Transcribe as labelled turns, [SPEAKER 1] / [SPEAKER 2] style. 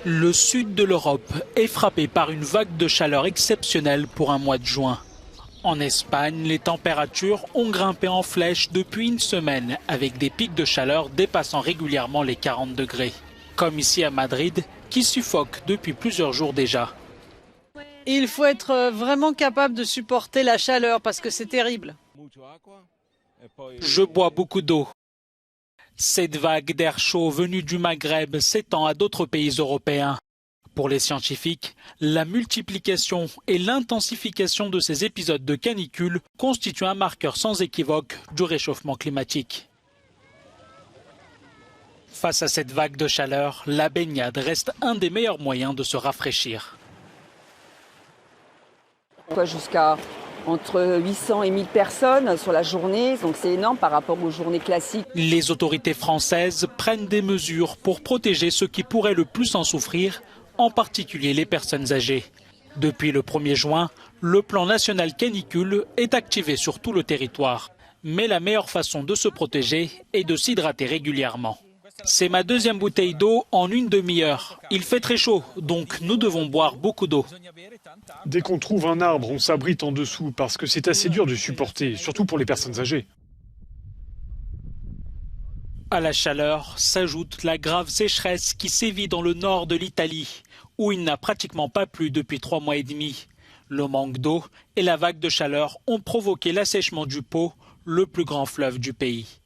[SPEAKER 1] Le sud de l'Europe est frappé par une vague de chaleur exceptionnelle pour un mois de juin. En Espagne, les températures ont grimpé en flèche depuis une semaine avec des pics de chaleur dépassant régulièrement les 40 degrés. Comme ici à Madrid, qui suffoque depuis plusieurs jours déjà.
[SPEAKER 2] Il faut être vraiment capable de supporter la chaleur parce que c'est terrible.
[SPEAKER 1] Je bois beaucoup d'eau. Cette vague d'air chaud venue du Maghreb s'étend à d'autres pays européens. Pour les scientifiques, la multiplication et l'intensification de ces épisodes de canicule constituent un marqueur sans équivoque du réchauffement climatique. Face à cette vague de chaleur, la baignade reste un des meilleurs moyens de se rafraîchir.
[SPEAKER 3] Jusqu'à entre 800 et 1000 personnes sur la journée, donc c'est énorme par rapport aux journées classiques.
[SPEAKER 1] Les autorités françaises prennent des mesures pour protéger ceux qui pourraient le plus en souffrir, en particulier les personnes âgées. Depuis le 1er juin, le plan national canicule est activé sur tout le territoire. Mais la meilleure façon de se protéger est de s'hydrater régulièrement. C'est ma deuxième bouteille d'eau en une demi-heure. Il fait très chaud, donc nous devons boire beaucoup d'eau.
[SPEAKER 4] Dès qu'on trouve un arbre, on s'abrite en dessous parce que c'est assez dur de supporter, surtout pour les personnes âgées.
[SPEAKER 1] À la chaleur s'ajoute la grave sécheresse qui sévit dans le nord de l'Italie, où il n'a pratiquement pas plu depuis 3 mois et demi. Le manque d'eau et la vague de chaleur ont provoqué l'assèchement du Pô, le plus grand fleuve du pays.